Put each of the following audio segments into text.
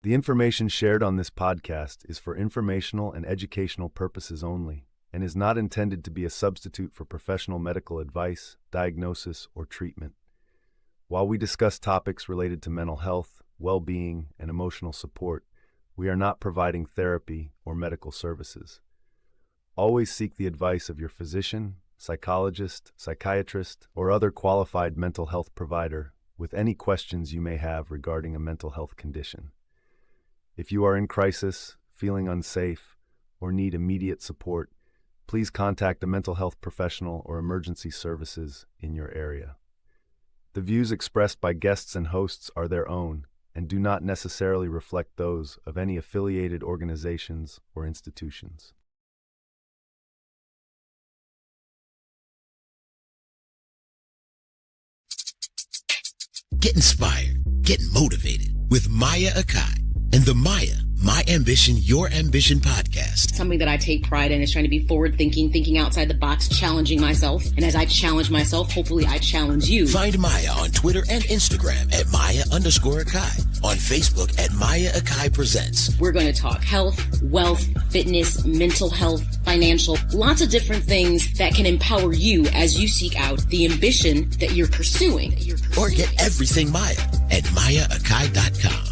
The information shared on this podcast is for informational and educational purposes only and is not intended to be a substitute for professional medical advice, diagnosis, or treatment. While we discuss topics related to mental health, well-being, and emotional support, we are not providing therapy or medical services. Always seek the advice of your physician, psychologist, psychiatrist, or other qualified mental health provider with any questions you may have regarding a mental health condition. If you are in crisis, feeling unsafe, or need immediate support, please contact a mental health professional or emergency services in your area. The views expressed by guests and hosts are their own and do not necessarily reflect those of any affiliated organizations or institutions. Get inspired, get motivated with M.A.Y.A and the M.A.Y.A, My Ambition, Your Ambition podcast. Something that I take pride in is trying to be forward thinking, thinking outside the box, challenging myself. And as I challenge myself, hopefully I challenge you. Find M.A.Y.A on Twitter and Instagram at M.A.Y.A_Akai. On Facebook at M.A.Y.A Akai Presents. We're going to talk health, wealth, fitness, mental health, financial, lots of different things that can empower you as you seek out the ambition that you're pursuing. Or get everything M.A.Y.A at MayaAkai.com.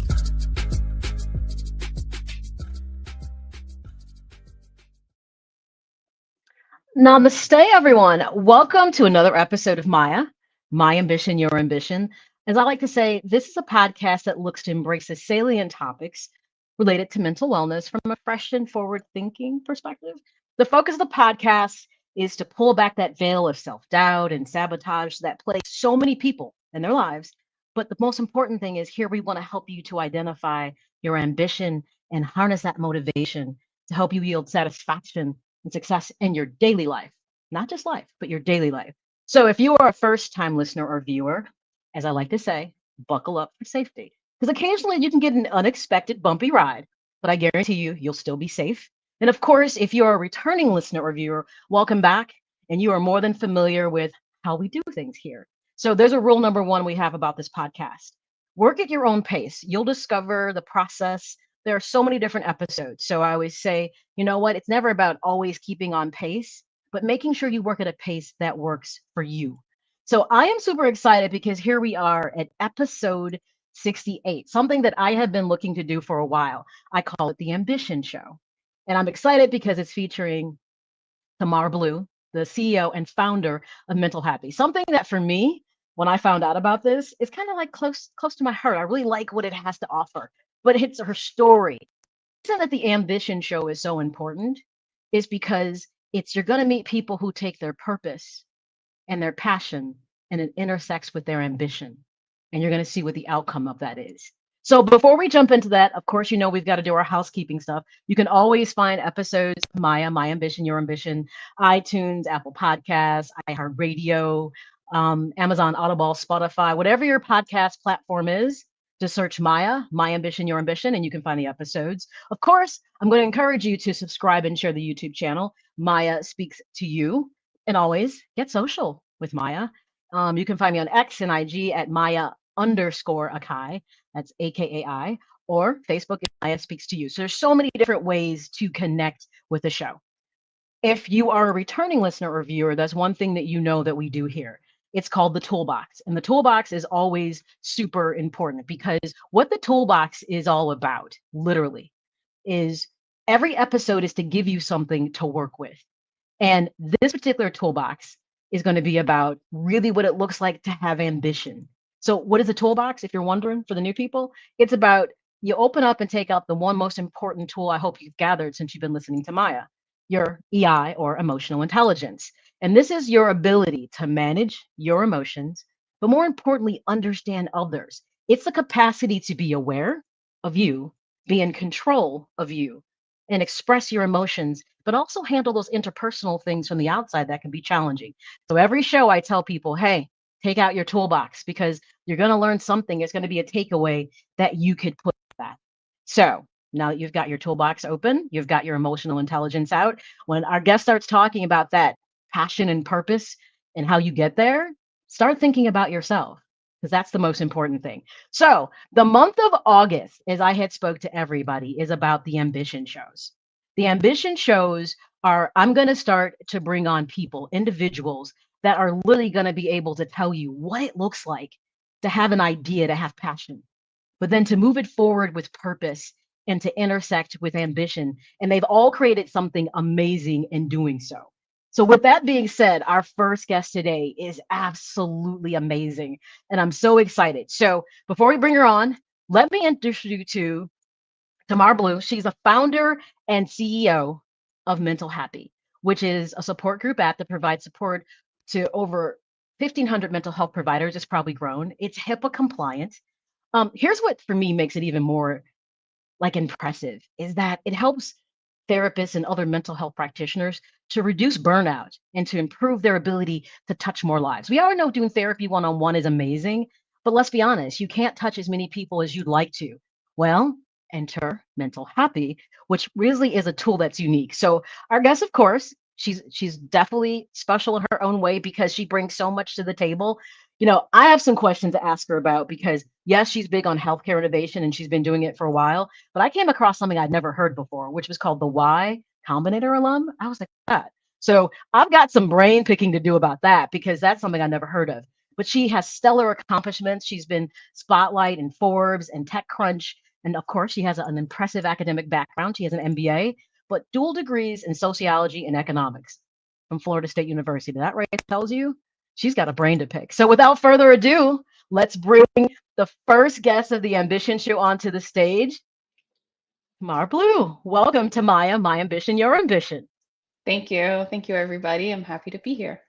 Namaste, everyone. Welcome to another episode of M.A.Y.A, My Ambition, Your Ambition. As I like to say, this is a podcast that looks to embrace the salient topics related to mental wellness from a fresh and forward-thinking perspective. The focus of the podcast is to pull back that veil of self-doubt and sabotage that plagues so many people in their lives. But the most important thing is here we want to help you to identify your ambition and harness that motivation to help you yield satisfaction and success in your daily life, not just life, but your daily life. So if you are a first-time listener or viewer, as I like to say, buckle up for safety, because occasionally you can get an unexpected bumpy ride, but I guarantee you'll still be safe. And of course, if you're a returning listener or viewer, welcome back, and you are more than familiar with how we do things here. So there's a rule number one we have about this podcast. Work at your own pace. You'll discover the process. There are so many different episodes. So I always say, you know what? It's never about always keeping on pace, but making sure you work at a pace that works for you. So I am super excited because here we are at episode 68, something that I have been looking to do for a while. I call it the Ambition Show. And I'm excited because it's featuring Tamar Blue, the CEO and founder of MentalHappy. Something that for me, when I found out about this, is kind of like close to my heart. I really like what it has to offer. But it's her story. The reason that the Ambition Show is so important is because you're going to meet people who take their purpose and their passion and it intersects with their ambition. And you're going to see what the outcome of that is. So before we jump into that, of course, we've got to do our housekeeping stuff. You can always find episodes of M.A.Y.A, My Ambition, Your Ambition, iTunes, Apple Podcasts, iHeartRadio, Amazon Audible, Spotify, whatever your podcast platform is. Just search M.A.Y.A, My Ambition, Your Ambition, and you can find the episodes. Of course, I'm going to encourage you to subscribe and share the YouTube channel. M.A.Y.A Speaks to You. And always get social with M.A.Y.A. You can find me on X and IG at M.A.Y.A_Akai. That's AKAI. Or Facebook is M.A.Y.A Speaks to You. So there's so many different ways to connect with the show. If you are a returning listener or viewer, that's one thing that you know that we do here. It's called the toolbox. And the toolbox is always super important because what the toolbox is all about, literally, is every episode is to give you something to work with. And this particular toolbox is going to be about really what it looks like to have ambition. So what is a toolbox, if you're wondering, for the new people? It's about you open up and take out the one most important tool I hope you've gathered since you've been listening to M.A.Y.A, your EI or emotional intelligence. And this is your ability to manage your emotions, but more importantly, understand others. It's the capacity to be aware of you, be in control of you, and express your emotions, but also handle those interpersonal things from the outside that can be challenging. So every show I tell people, hey, take out your toolbox because you're going to learn something. It's going to be a takeaway that you could put that. So now that you've got your toolbox open, you've got your emotional intelligence out. When our guest starts talking about that passion and purpose and how you get there, start thinking about yourself. because that's the most important thing. So the month of August, as I had spoke to everybody, is about the ambition shows. The ambition shows are I'm going to start to bring on people, individuals that are literally going to be able to tell you what it looks like to have an idea, to have passion, but then to move it forward with purpose and to intersect with ambition. And they've all created something amazing in doing so. So, with that being said, our first guest today is absolutely amazing. And I'm so excited. So, before we bring her on, let me introduce you to Tamar Blue. She's a founder and CEO of MentalHappy, which is a support group app that provides support to over 1,500 mental health providers. It's probably grown. It's HIPAA compliant. Here's what for me makes it even more like impressive is that it helps therapists and other mental health practitioners to reduce burnout and to improve their ability to touch more lives. We all know doing therapy one on one is amazing, but let's be honest, you can't touch as many people as you'd like to. Well, enter MentalHappy, which really is a tool that's unique. So our guest, of course, she's definitely special in her own way because she brings so much to the table. I have some questions to ask her about because yes, she's big on healthcare innovation and she's been doing it for a while. But I came across something I'd never heard before, which was called the Y Combinator alum. I was like, that. So I've got some brain picking to do about that because that's something I never heard of. But she has stellar accomplishments. She's been Spotlight and Forbes and TechCrunch. And of course, she has an impressive academic background. She has an MBA, but dual degrees in sociology and economics from Florida State University. That right tells you she's got a brain to pick. So without further ado, let's bring the first guest of the Ambition Show onto the stage, Tamar Blue. Welcome to Maya, My Ambition, Your Ambition. Thank you. Thank you, everybody. I'm happy to be here.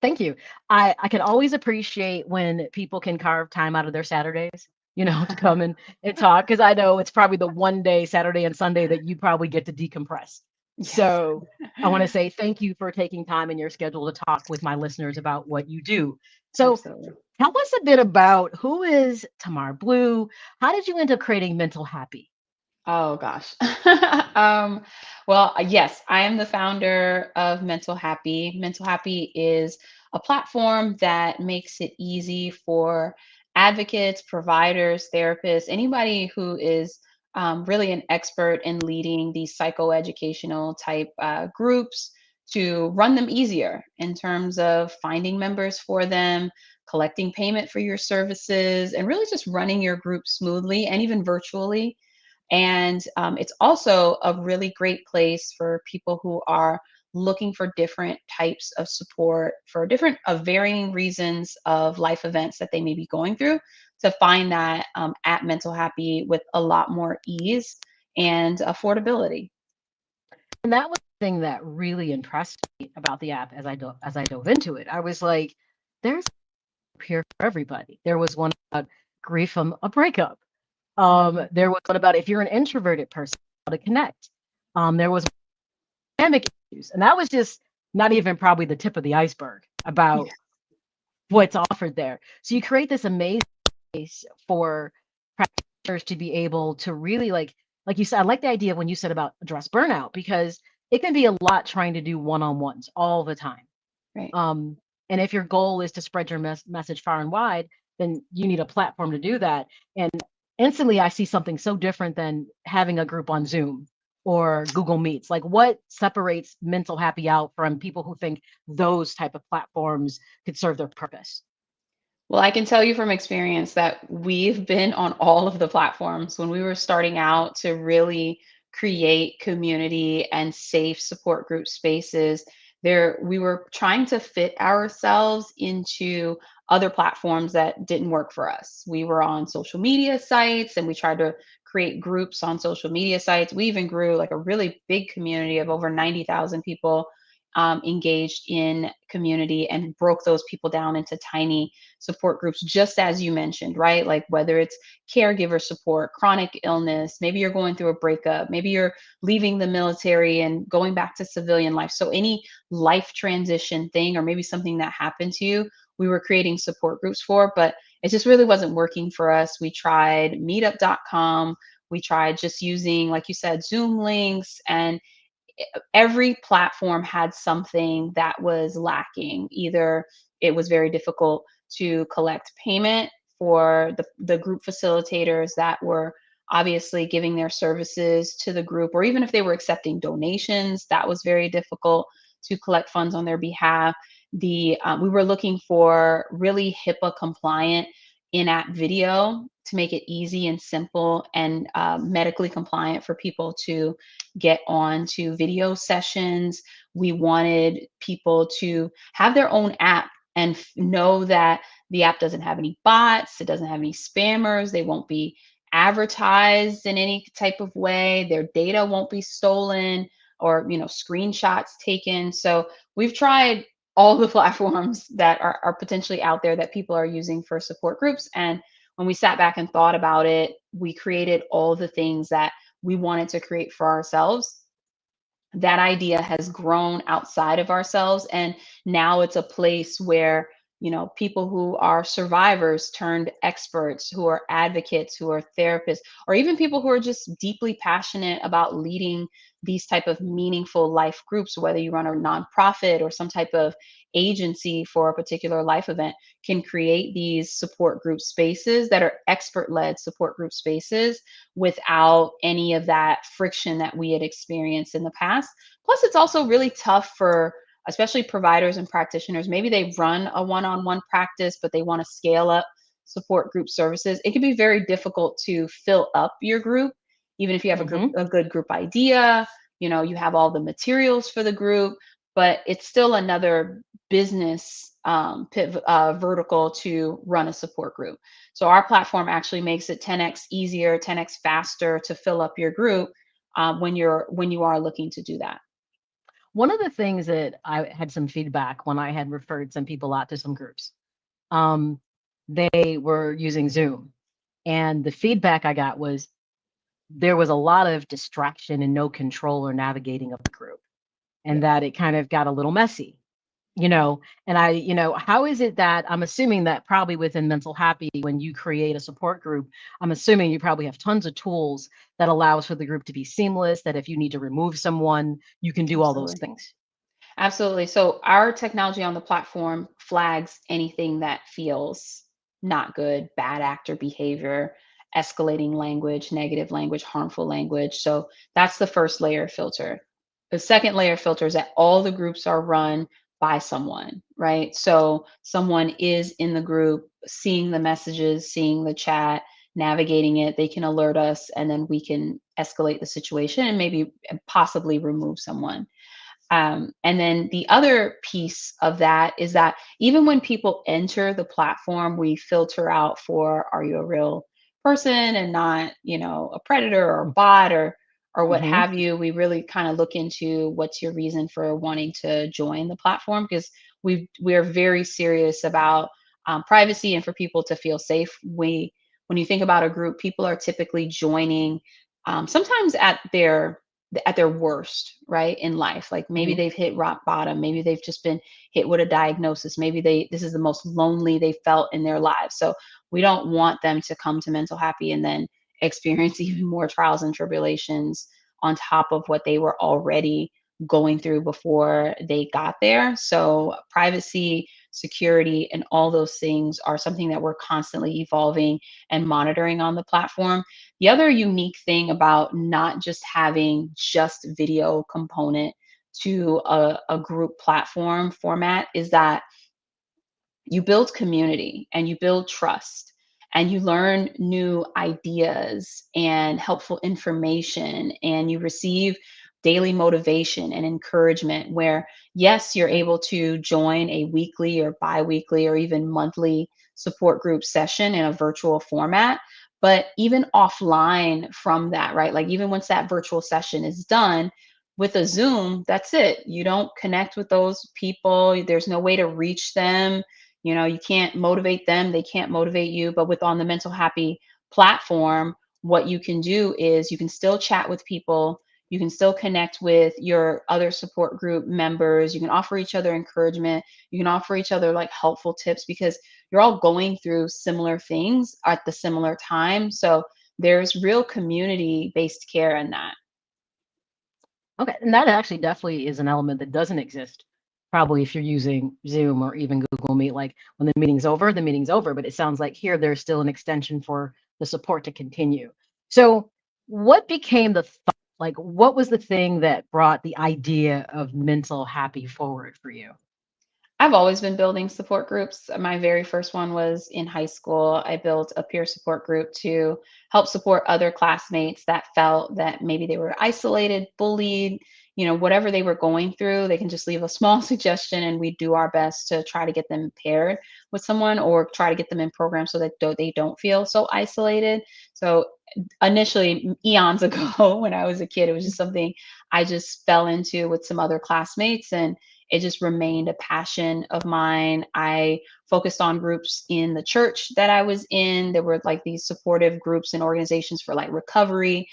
Thank you. I can always appreciate when people can carve time out of their Saturdays, to come and talk, because I know it's probably the one day, Saturday and Sunday, that you probably get to decompress. Yes. So I want to say thank you for taking time in your schedule to talk with my listeners about what you do. So Absolutely. tell us a bit about who is Tamar Blue? How did you end up creating MentalHappy? Oh gosh. Yes, I am the founder of MentalHappy. MentalHappy is a platform that makes it easy for advocates, providers, therapists, anybody who is really an expert in leading these psychoeducational type groups to run them easier in terms of finding members for them, collecting payment for your services, and really just running your group smoothly and even virtually. And it's also a really great place for people who are looking for different types of support for different varying reasons of life events that they may be going through, to find that at MentalHappy with a lot more ease and affordability. And that was the thing that really impressed me about the app as I dove into it. I was like, there's here for everybody. There was one about grief from a breakup. There was one about if you're an introverted person, how to connect. There was pandemic issues, and that was just not even probably the tip of the iceberg about what's offered there. So you create this amazing space for practitioners to be able to really like you said. I like the idea when you said about address burnout because it can be a lot trying to do one-on-ones all the time. Right. And if your goal is to spread your message far and wide, then you need a platform to do that. And instantly, I see something so different than having a group on Zoom or Google Meets. Like, what separates MentalHappy out from people who think those type of platforms could serve their purpose? Well, I can tell you from experience that we've been on all of the platforms when we were starting out to really create community and safe support group spaces. There, we were trying to fit ourselves into other platforms that didn't work for us. We were on social media sites and we tried to create groups on social media sites. We even grew like a really big community of over 90,000 people engaged in community and broke those people down into tiny support groups, just as you mentioned, right? Like whether it's caregiver support, chronic illness, maybe you're going through a breakup, maybe you're leaving the military and going back to civilian life. So any life transition thing, or maybe something that happened to you, we were creating support groups for, but it just really wasn't working for us. We tried meetup.com. We tried just using, like you said, Zoom links, and every platform had something that was lacking. Either it was very difficult to collect payment for the group facilitators that were obviously giving their services to the group, or even if they were accepting donations, that was very difficult to collect funds on their behalf. We were looking for really HIPAA compliant in-app video to make it easy and simple and medically compliant for people to get on to video sessions. We wanted people to have their own app and know that the app doesn't have any bots, it doesn't have any spammers, they won't be advertised in any type of way, their data won't be stolen or screenshots taken. So we've tried all the platforms that are potentially out there that people are using for support groups. And when we sat back and thought about it, we created all the things that we wanted to create for ourselves. That idea has grown outside of ourselves, and now it's a place where people who are survivors turned experts, who are advocates, who are therapists, or even people who are just deeply passionate about leading these type of meaningful life groups, whether you run a nonprofit or some type of agency for a particular life event, can create these support group spaces that are expert led support group spaces without any of that friction that we had experienced in the past. Plus, it's also really tough for especially providers and practitioners. Maybe they run a one on one practice, but they want to scale up support group services. It can be very difficult to fill up your group, even if you have Hmm. a good group idea, you have all the materials for the group, but it's still another business vertical to run a support group. So our platform actually makes it 10x easier, 10x faster to fill up your group when you are looking to do that. One of the things that I had some feedback when I had referred some people out to some groups, um, they were using Zoom. And the feedback I got was there was a lot of distraction and no control or navigating of the group, and Yeah. that it kind of got a little messy. And how is it that I'm assuming that probably within Mental Happy, when you create a support group, I'm assuming you probably have tons of tools that allows for the group to be seamless, that if you need to remove someone, you can do all those Absolutely. things. Absolutely. So our technology on the platform flags anything that feels not good, bad actor behavior, escalating language, negative language, harmful language. So that's the first layer filter. The second layer filter is that all the groups are run by someone, right? So someone is in the group, seeing the messages, seeing the chat, navigating it. They can alert us, and then we can escalate the situation and maybe possibly remove someone. And then the other piece of that is that even when people enter the platform, we filter out for, are you a real person and not, a predator or a bot or what Hmm. have you. We really kind of look into what's your reason for wanting to join the platform, because we're very serious about privacy and for people to feel safe. When you think about a group, people are typically joining sometimes at their worst, right, in life. Like maybe Hmm. they've hit rock bottom, maybe they've just been hit with a diagnosis, maybe this is the most lonely they felt in their lives. So we don't want them to come to Mental Happy and then experience even more trials and tribulations on top of what they were already going through before they got there. So privacy, security, and all those things are something that we're constantly evolving and monitoring on the platform. The other unique thing about not just having just video component to a group platform format is that you build community and you build trust and you learn new ideas and helpful information, and you receive daily motivation and encouragement where, yes, you're able to join a weekly or bi-weekly or even monthly support group session in a virtual format, but even offline from that, right, like even once that virtual session is done with a Zoom, that's it. You don't connect with those people, there's no way to reach them. You can't motivate them, they can't motivate you. But with on the Mental Happy platform, what you can do is you can still chat with people, you can still connect with your other support group members, you can offer each other encouragement, you can offer each other like helpful tips, because you're all going through similar things at the similar time. So there's real community based care in that. Okay, and that actually definitely is an element that doesn't exist probably if you're using Zoom or even Google Meet, like when the meeting's over. But it sounds like here there's still an extension for the support to continue. So, what became the thought? Like, what was the thing that brought the idea of Mental Happy forward for you? I've always been building support groups. My very first one was in high school. I built a peer support group to help support other classmates that felt that maybe they were isolated, bullied, whatever they were going through. They can just leave a small suggestion and we do our best to try to get them paired with someone or try to get them in programs so that they don't feel so isolated. So initially, eons ago, when I was a kid, it was just something I just fell into with some other classmates, and it just remained a passion of mine. I focused on groups in the church that I was in. There were like these supportive groups and organizations for like recovery,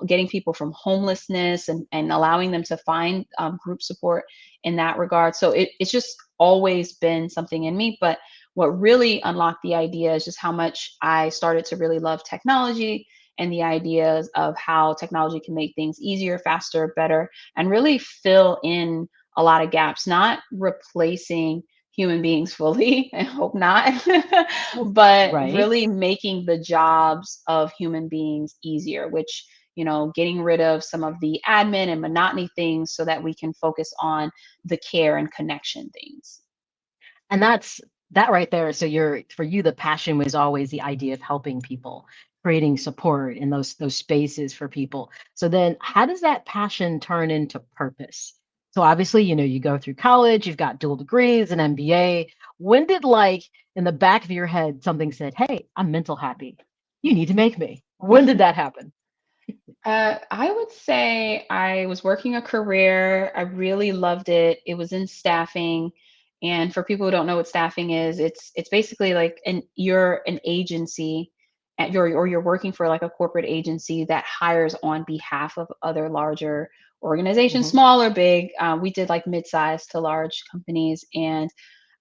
getting people from homelessness, and allowing them to find group support in that regard. So it's just always been something in me. But what really unlocked the idea is just how much I started to really love technology and the ideas of how technology can make things easier, faster, better, and really fill in a lot of gaps, not replacing human beings fully, I hope not, but Right. really making the jobs of human beings easier, which, getting rid of some of the admin and monotony things so that we can focus on the care and connection things. And that's that right there. So you're for you, the passion was always the idea of helping people, creating support in those spaces for people. So then how does that passion turn into purpose? So obviously, you go through college, you've got dual degrees, an MBA. When did like in the back of your head something said, "Hey, I'm mental happy. You need to make me." When did that happen? I would say I was working a career. I really loved it. It was in staffing. And for people who don't know what staffing is, it's basically like you're an agency or you're working for like a corporate agency that hires on behalf of other larger organizations, Mhm. small or big. We did like mid-sized to large companies, and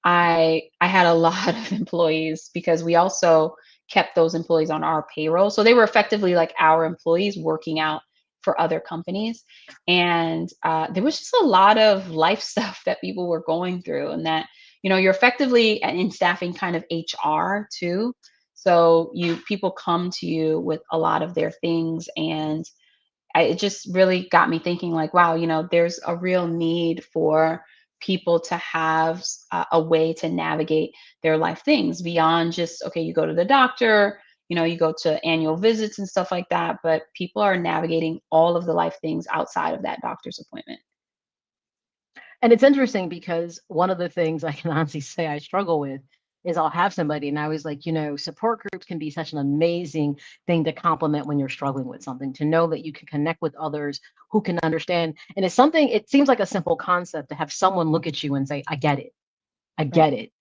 I had a lot of employees because we also kept those employees on our payroll. So they were effectively like our employees working out for other companies. And there was just a lot of life stuff that people were going through, and that, you're effectively in staffing kind of HR too. So people come to you with a lot of their things, and it just really got me thinking like, wow, there's a real need for people to have a way to navigate their life things beyond just, okay, you go to the doctor, you go to annual visits and stuff like that, but people are navigating all of the life things outside of that doctor's appointment. And it's interesting because one of the things I can honestly say I struggle with is I'll have somebody and I was like, support groups can be such an amazing thing to complement when you're struggling with something, to know that you can connect with others who can understand. And it's something, it seems like a simple concept to have someone look at you and say, I get it. I get Right. it.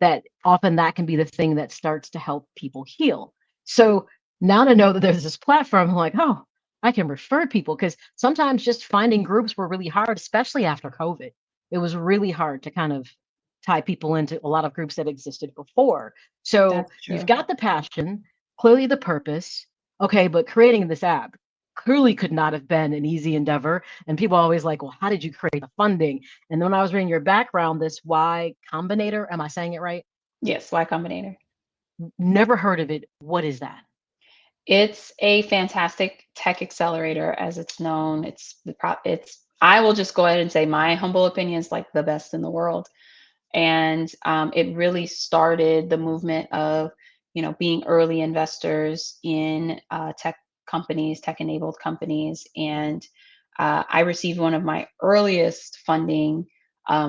That often that can be the thing that starts to help people heal. So now to know that there's this platform, I'm like, oh, I can refer people because sometimes just finding groups were really hard, especially after COVID. It was really hard to kind of tie people into a lot of groups that existed before. So That's you've true. got the passion, clearly the purpose. Okay, but creating this app clearly could not have been an easy endeavor. And people are always like, well, how did you create the funding? And then when I was reading your background, this Y Combinator, am I saying it right? Yes, Y Combinator. Never heard of it. What is that? It's a fantastic tech accelerator, as it's known. It's I will just go ahead and say my humble opinion is like the best in the world. And it really started the movement of, being early investors in tech enabled companies. And I received one of my earliest funding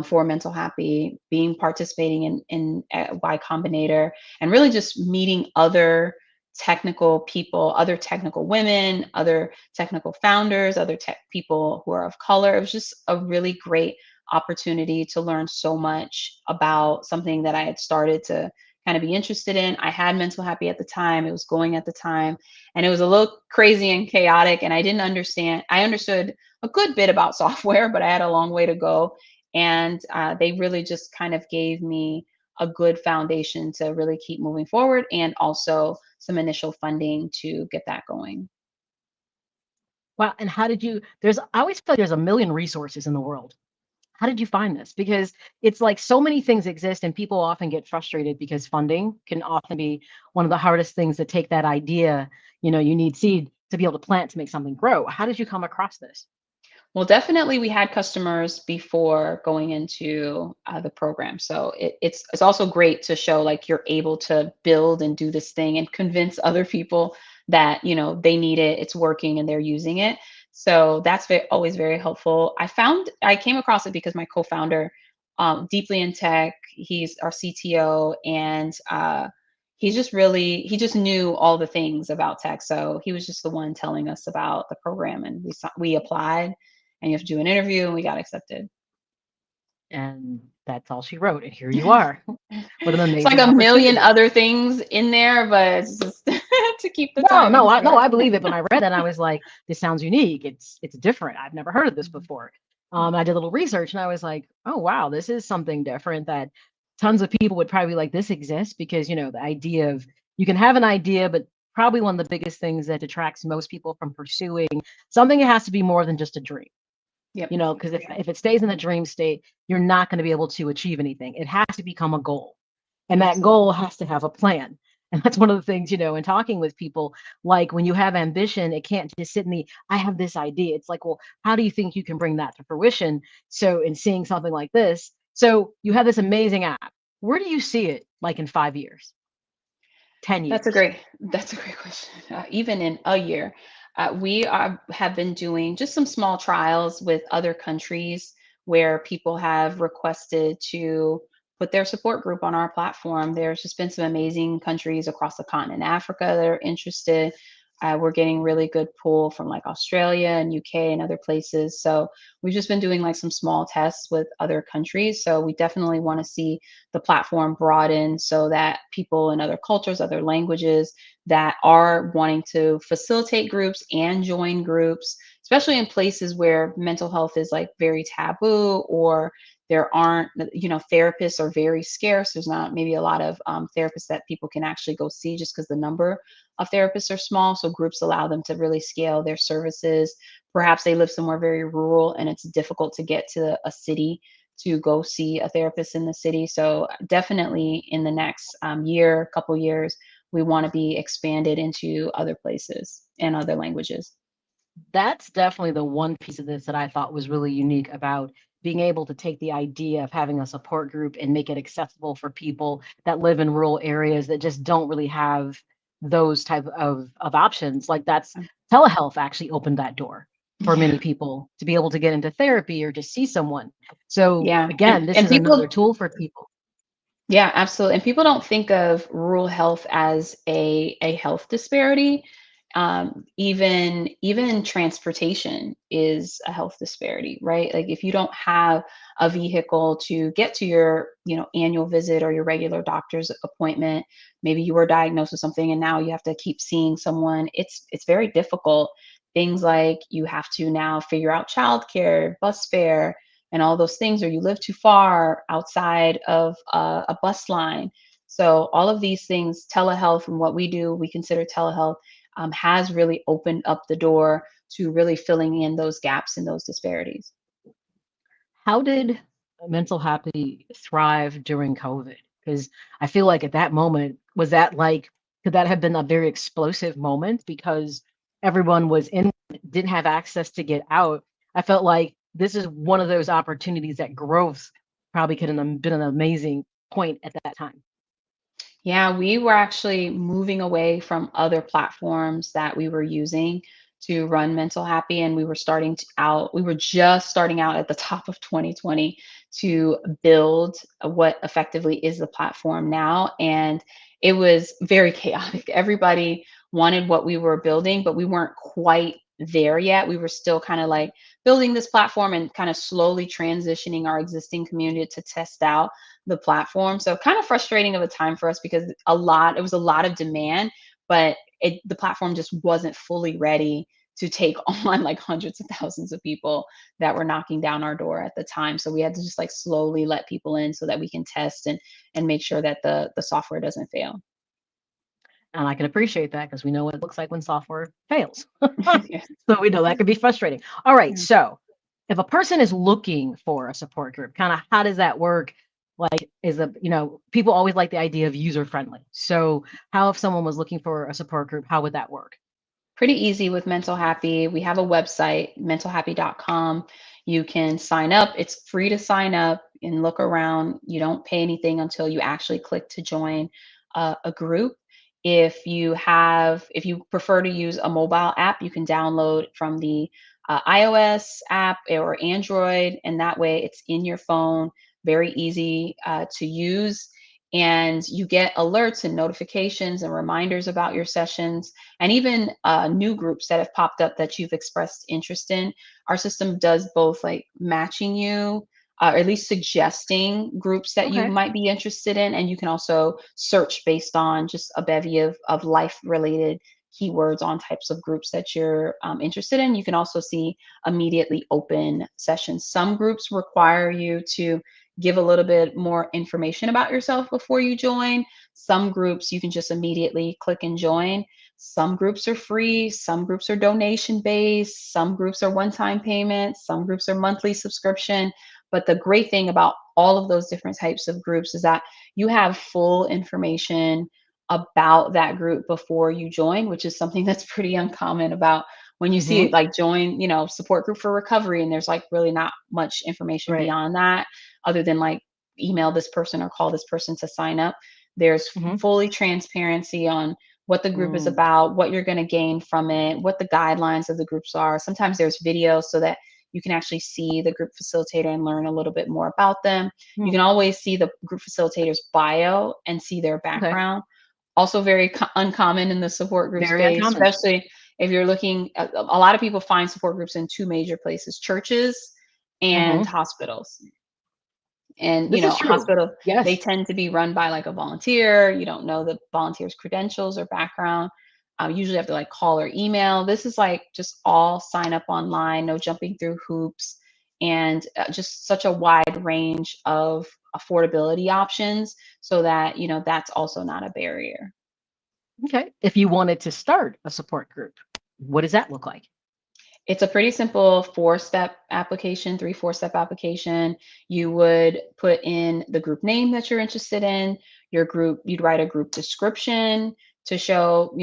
for mental happy, being participating in Y Combinator, and really just meeting other technical people, other technical women, other technical founders, other tech people who are of color. It was just a really great opportunity to learn so much about something that I had started to kind of be interested in. I had Mental Happy at the time, it was going at the time, and it was a little crazy and chaotic. And I didn't understand, I understood a good bit about software, but I had a long way to go. And they really just kind of gave me a good foundation to really keep moving forward, and also some initial funding to get that going. Wow. And how did you? I always feel like there's a million resources in the world. How did you find this? Because it's like so many things exist, and people often get frustrated because funding can often be one of the hardest things to take that idea. You need seed to be able to plant to make something grow. How did you come across this? Well, definitely we had customers before going into the program. So it's also great to show like you're able to build and do this thing and convince other people that they need it, it's working, and they're using it. So that's always very helpful. I came across it because my co-founder, deeply in tech, he's our CTO, and he just knew all the things about tech. So he was just the one telling us about the program, and we applied, and you have to do an interview, and we got accepted. And that's all she wrote. And here you are. What an It's like amazing a million opportunity. other things in there, but it's just to keep the No, no, timing I short. believe it. When I read that, I was like, this sounds unique. It's different. I've never heard of this before. I did a little research and I was like, oh wow, this is something different that tons of people would probably be like, this exists because the idea of you can have an idea, but probably one of the biggest things that detracts most people from pursuing something, it has to be more than just a dream. Yep. Because if it stays in the dream state, you're not going to be able to achieve anything. It has to become a goal. And that goal has to have a plan. And that's one of the things, in talking with people, like when you have ambition, it can't just sit in I have this idea. It's like, well, how do you think you can bring that to fruition? So, in seeing something like this, so you have this amazing app. Where do you see it like in 5 years, 10 That's a years? great that's a great question. Even in a year, have been doing just some small trials with other countries where people have requested to put their support group on our platform. There's just been some amazing countries across the continent, Africa, that are interested. We're getting really good pull from like Australia and UK and other places. So we've just been doing like some small tests with other countries. So we definitely want to see the platform broaden so that people in other cultures, other languages that are wanting to facilitate groups and join groups, especially in places where mental health is like very taboo, or there aren't, therapists are very scarce. There's not maybe a lot of therapists that people can actually go see just because the number of therapists are small. So groups allow them to really scale their services. Perhaps they live somewhere very rural and it's difficult to get to a city to go see a therapist in the city. So definitely in the next year, couple years, we want to be expanded into other places and other languages. That's definitely the one piece of this that I thought was really unique about being able to take the idea of having a support group and make it accessible for people that live in rural areas that just don't really have those type of options. Like that's telehealth actually opened that door for Yeah. many people to be able to get into therapy or to see someone. So Yeah. again, this And is another people, tool for people. yeah, absolutely. And people don't think of rural health as a health disparity. Even transportation is a health disparity, right? Like if you don't have a vehicle to get to your, annual visit or your regular doctor's appointment, maybe you were diagnosed with something and now you have to keep seeing someone. It's very difficult. Things like you have to now figure out childcare, bus fare, and all those things, or you live too far outside of a bus line. So all of these things, telehealth and what we do, we consider telehealth, has really opened up the door to really filling in those gaps and those disparities. How did Mental Happy thrive during COVID? Because I feel like at that moment, was that like, could that have been a very explosive moment because everyone was in, didn't have access to get out? I felt like this is one of those opportunities that growth probably could have been an amazing point at that time. Yeah, we were actually moving away from other platforms that we were using to run Mental Happy, and we were just starting out at the top of 2020 to build what effectively is the platform now. And it was very chaotic. Everybody wanted what we were building, but we weren't quite there yet. We were still kind of like building this platform and kind of slowly transitioning our existing community to test out the platform. So kind of frustrating of a time for us because it was a lot of demand, but the platform just wasn't fully ready to take on like hundreds of thousands of people that were knocking down our door at the time. So we had to just like slowly let people in so that we can test and make sure that the software doesn't fail. And I can appreciate that because we know what it looks like when software fails. Yeah. So we know that could be frustrating. All right. Yeah. So if a person is looking for a support group, kind of how does that work? Like, people always like the idea of user friendly. So, how if someone was looking for a support group, how would that work? Pretty easy with Mental Happy. We have a website, mentalhappy.com. You can sign up. It's free to sign up and look around. You don't pay anything until you actually click to join a group. If you prefer to use a mobile app, you can download from the iOS app or Android, and that way it's in your phone, very easy to use. And you get alerts and notifications and reminders about your sessions, and even new groups that have popped up that you've expressed interest in. Our system does both, like matching you, or at least suggesting groups that you Okay. might be interested in. And you can also search based on just a bevy of life related keywords on types of groups that you're interested in. You can also see immediately open sessions. Some groups require you to give a little bit more information about yourself before you join. Some groups you can just immediately click and join. Some groups are free, some groups are donation based, some groups are one time payments, some groups are monthly subscription. But the great thing about all of those different types of groups is that you have full information about that group before you join, which is something that's pretty uncommon about when you see Hmm. it like join, support group for recovery, and there's like really not much information Right. beyond that other than like email this person or call this person to sign up. There's Hmm. fully transparency on what the group is Mm. about, what you're going to gain from it, what the guidelines of the groups are. Sometimes there's videos so that you can actually see the group facilitator and learn a little bit more about them. You Mm. can always see the group facilitator's bio and see their Okay. background. Also, very uncommon in the support group Very space, uncommon. especially if you're looking at a lot of people find support groups in two major places: churches and Hmm. hospitals. And This is true. hospital, they Yes. tend to be run by like a volunteer. You don't know the volunteer's credentials or background. Usually have to like call or email. This is like just all sign up online, no jumping through hoops, and just such a wide range of affordability options, so that that's also not a barrier. Okay. If you wanted to start a support group, what does that look like? It's a pretty simple four-step application, 4-step application. You would put in the group name that you're interested in, your group, you'd write a group description to show,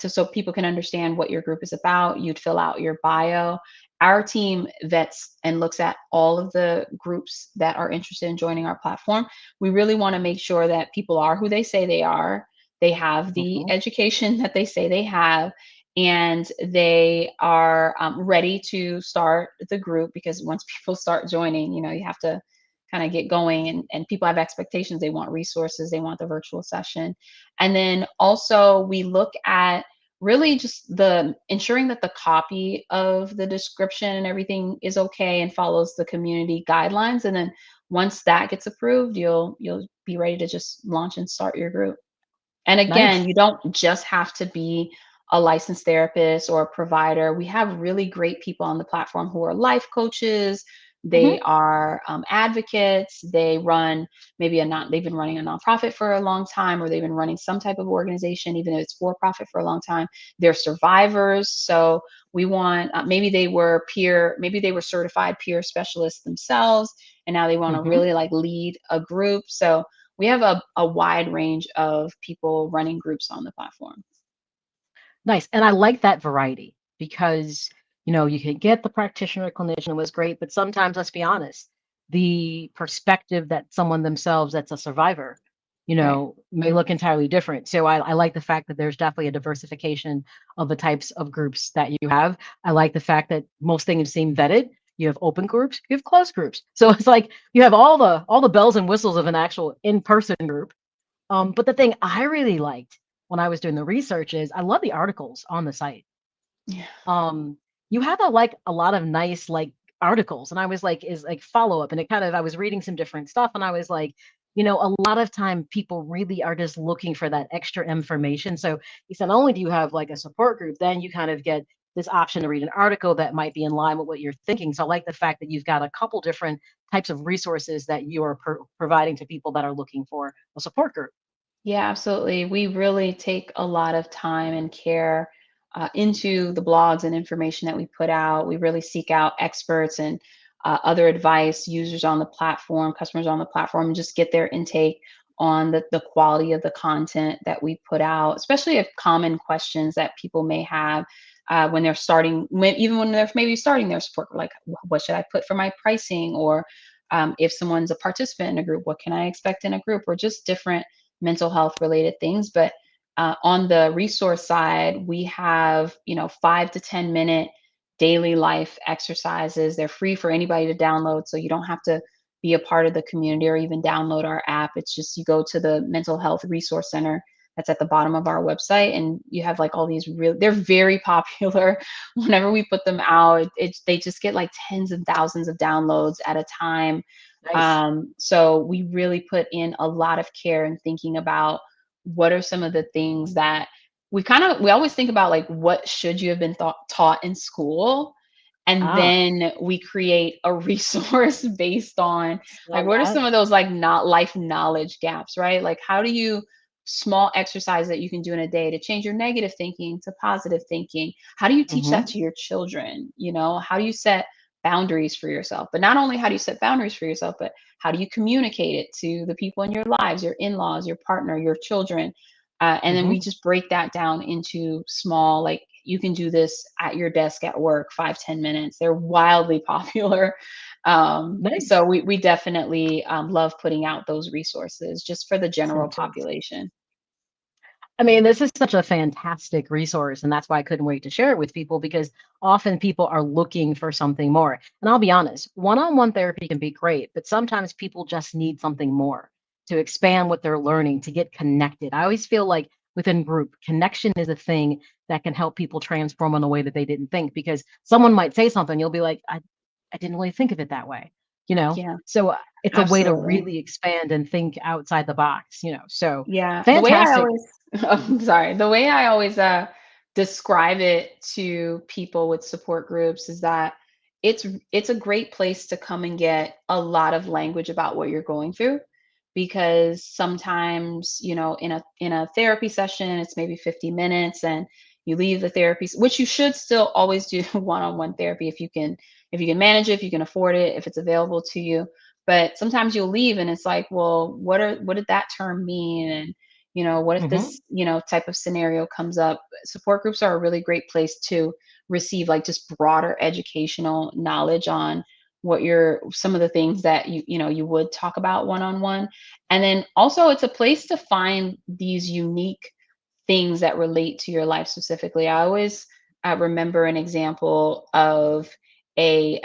so people can understand what your group is about. You'd fill out your bio. Our team vets and looks at all of the groups that are interested in joining our platform. We really want to make sure that people are who they say they are. They have the Hmm. education that they say they have, and they are ready to start the group, because once people start joining, you have to kind of get going, and people have expectations. They want resources, they want the virtual session. And then also we look at really just the ensuring that the copy of the description and everything is okay and follows the community guidelines. And then once that gets approved, you'll be ready to just launch and start your group. And again, Nice. you don't just have to be a licensed therapist or a provider. We have really great people on the platform who are life coaches. They Hmm. are advocates. They run they've been running a nonprofit for a long time, or they've been running some type of organization, even if it's for profit, for a long time. They're survivors. So we want, maybe they were certified peer specialists themselves, and now they want to Hmm. really like lead a group. So we have a wide range of people running groups on the platform. Nice. And I like that variety because, you can get the practitioner clinician was great, but sometimes, let's be honest, the perspective that someone themselves that's a survivor, Right. may look entirely different. So I like the fact that there's definitely a diversification of the types of groups that you have. I like the fact that most things seem vetted. You have open groups, you have closed groups. So it's like you have all the bells and whistles of an actual in-person group. But the thing I really liked when I was doing the research is I love the articles on the site. Yeah. Um, you have a lot of nice like articles, and I was like, is like follow up, and it kind of I was reading some different stuff, and I was like, a lot of time people really are just looking for that extra information. So you said not only do you have like a support group, then you kind of get this option to read an article that might be in line with what you're thinking. So I like the fact that you've got a couple different types of resources that you are providing to people that are looking for a support group. Yeah, absolutely. We really take a lot of time and care into the blogs and information that we put out. We really seek out experts and other advice, users on the platform, customers on the platform, and just get their intake on the quality of the content that we put out, especially if common questions that people may have when they're starting, even when they're maybe starting their support, like what should I put for my pricing, or if someone's a participant in a group, what can I expect in a group, or just different mental health related things. But on the resource side, we have 5 to 10 minute daily life exercises. They're free for anybody to download, so you don't have to be a part of the community or even download our app. It's just you go to the mental health resource center that's at the bottom of our website, and you have like all these real, they're very popular. Whenever we put them out, they just get like tens and thousands of downloads at a time. Nice. So we really put in a lot of care in thinking about what are some of the things that we always think about, like what should you have been taught in school, and Ah, then we create a resource based on like love what are that. some of those like not life knowledge gaps, right? Like how do you small exercise that you can do in a day to change your negative thinking to positive thinking? How do you teach that Hmm. to your children? How do you set boundaries for yourself? But not only how do you set boundaries for yourself, but how do you communicate it to the people in your lives, your in-laws, your partner, your children? And then we Hmm. just break that down into small, like you can do this at your desk at work, 5 to 10 minutes. They're wildly popular. So Nice. we definitely love putting out those resources just for the general Fantastic. population. I mean, this is such a fantastic resource, and that's why I couldn't wait to share it with people because often people are looking for something more. And I'll be honest, one-on-one therapy can be great, but sometimes people just need something more to expand what they're learning, to get connected. I always feel like within group, connection is a thing that can help people transform in a way that they didn't think because someone might say something, you'll be like, I didn't really think of it that way, you know? Yeah, So it's a way to absolutely. really expand and think outside the box. So Yeah, the way I fantastic. always oh, sorry. The way I always describe it to people with support groups is that it's a great place to come and get a lot of language about what you're going through, because sometimes, in a therapy session, it's maybe 50 minutes and you leave the therapy, which you should still always do one-on-one therapy if you can manage it, if you can afford it, if it's available to you. But sometimes you'll leave and it's like, well, what did that term mean? And what if Hmm. this type of scenario comes up? Support groups are a really great place to receive like just broader educational knowledge on what you're some of the things that you would talk about one on one. And then also it's a place to find these unique things that relate to your life specifically. I always remember an example of a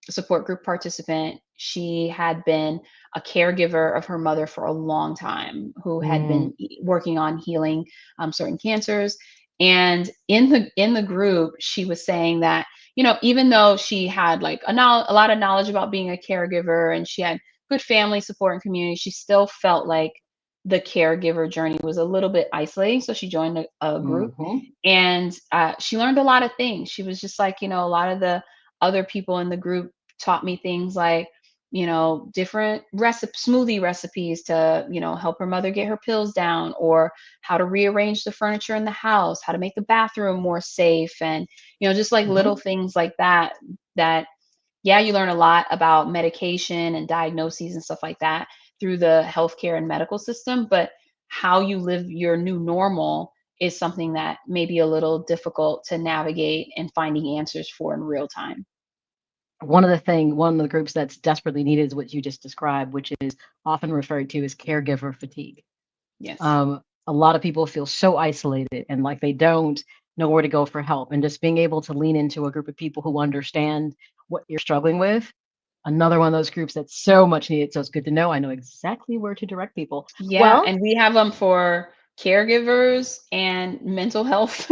support group participant. She had been a caregiver of her mother for a long time, who had Mm, been working on healing certain cancers. And in the group, she was saying that even though she had like a lot of knowledge about being a caregiver and she had good family support and community, she still felt like the caregiver journey was a little bit isolating. So she joined a group, mhm, and she learned a lot of things. She was just like, a lot of the other people in the group taught me things like, different smoothie recipes to, help her mother get her pills down, or how to rearrange the furniture in the house, how to make the bathroom more safe. And, just like little mhm. things like that, that yeah, you learn a lot about medication and diagnoses and stuff like that through the healthcare and medical system, but how you live your new normal is something that may be a little difficult to navigate and finding answers for in real time. One of the groups that's desperately needed is what you just described, which is often referred to as caregiver fatigue. Yes. A lot of people feel so isolated and like they don't know where to go for help. And just being able to lean into a group of people who understand what you're struggling with, another one of those groups that's so much needed. So it's good to know I know exactly where to direct people. Yeah, Well, and we have them for caregivers and mental health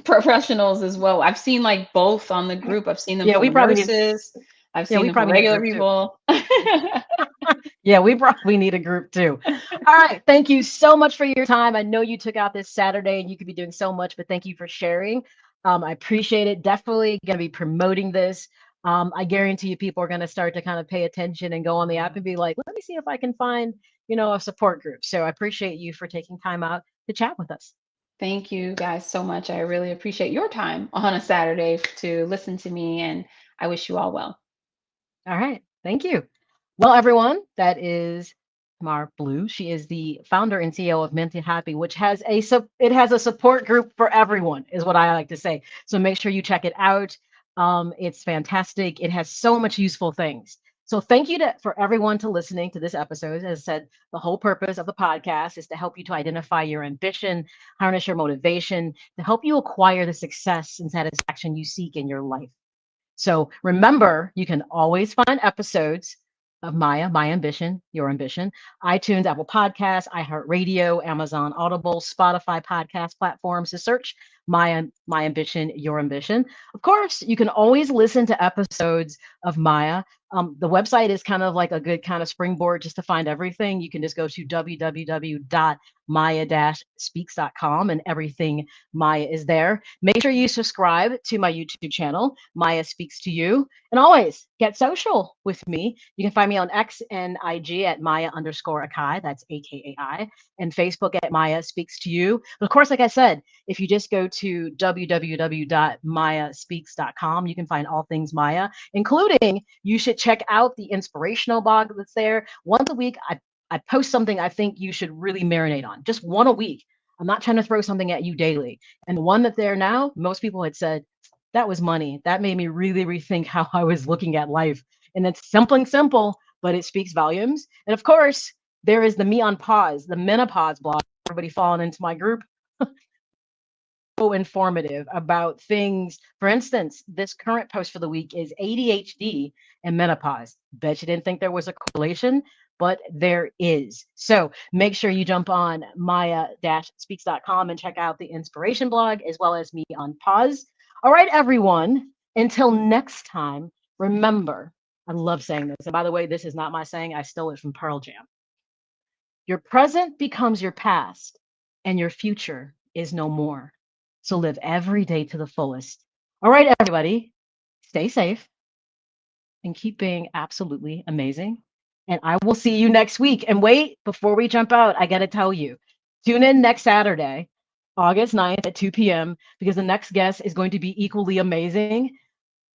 professionals as well. I've seen like both on the group. I've seen them yeah, for we probably need nurses. I've yeah, seen we them for probably need a regular group too. people. Yeah, we probably need a group too. All right. Thank you so much for your time. I know you took out this Saturday and you could be doing so much, but thank you for sharing. I appreciate it. Definitely going to be promoting this. I guarantee you people are going to start to kind of pay attention and go on the app and be like, let me see if I can find, a support group. So I appreciate you for taking time out to chat with us. Thank you guys so much. I really appreciate your time on a Saturday to listen to me, and I wish you all well. All right. Thank you. Well, everyone, that is Tamar Blue. She is the founder and CEO of MentalHappy, which has it has a support group for everyone, is what I like to say. So make sure you check it out. It's fantastic. It has so much useful things. So thank you for everyone to listening to this episode. As I said, the whole purpose of the podcast is to help you to identify your ambition, harness your motivation, to help you acquire the success and satisfaction you seek in your life. So remember, you can always find episodes of Maya, My Ambition, Your Ambition, iTunes, Apple Podcasts, iHeartRadio, Amazon Audible, Spotify podcast platforms to search Maya, My Ambition, Your Ambition. Of course, you can always listen to episodes of Maya. The website is kind of like a good kind of springboard just to find everything. You can just go to www.maya-speaks.com and everything Maya is there. Make sure you subscribe to my YouTube channel, Maya Speaks to You. And always get social with me. You can find me on X and IG at Maya_Akai. That's AKAI. And Facebook at Maya Speaks to You. But of course, like I said, if you just go to www.mayaspeaks.com, you can find all things Maya, including you should check out the inspirational blog that's there. Once a week, I post something I think you should really marinate on. Just one a week. I'm not trying to throw something at you daily. And the one that's there now, most people had said, that was money. That made me really rethink how I was looking at life. And it's something simple, but it speaks volumes. And of course, there is the Me on Pause, the menopause blog. Everybody falling into my group. So informative about things. For instance, this current post for the week is ADHD and menopause. Bet you didn't think there was a correlation, but there is. So make sure you jump on maya-speaks.com and check out the inspiration blog as well as Me on Pause. All right, everyone. Until next time, remember, I love saying this. And by the way, this is not my saying. I stole it from Pearl Jam. Your present becomes your past, and your future is no more. So live every day to the fullest. All right, everybody, stay safe and keep being absolutely amazing. And I will see you next week. And wait, before we jump out, I got to tell you, tune in next Saturday, August 9th at 2 p.m., because the next guest is going to be equally amazing.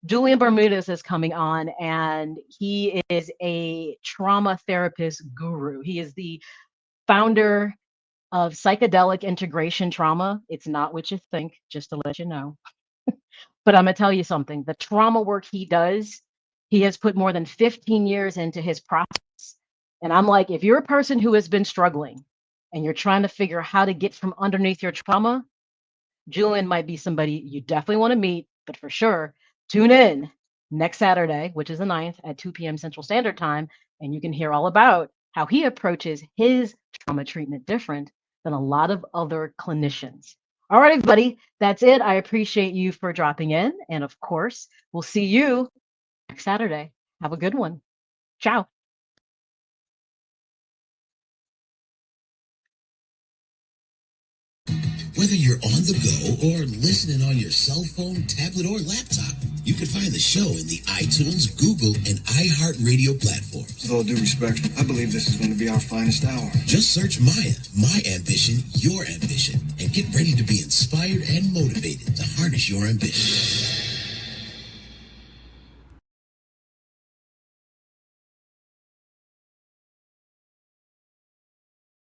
Julian Bermudez is coming on, and he is a trauma therapist guru. He is the founder of psychedelic integration trauma. It's not what you think, just to let you know. But I'm going to tell you something. The trauma work he does, he has put more than 15 years into his process. And I'm like, if you're a person who has been struggling and you're trying to figure out how to get from underneath your trauma, Julian might be somebody you definitely want to meet. But for sure, tune in next Saturday, which is the 9th at 2 p.m. Central Standard Time, and you can hear all about how he approaches his trauma treatment different than a lot of other clinicians. All right, everybody, that's it. I appreciate you for dropping in. And of course, we'll see you next Saturday. Have a good one. Ciao. Whether you're on the go or listening on your cell phone, tablet, or laptop, you can find the show in the iTunes, Google, and iHeartRadio platforms. With all due respect, I believe this is going to be our finest hour. Just search Maya, My Ambition, Your Ambition, and get ready to be inspired and motivated to harness your ambition.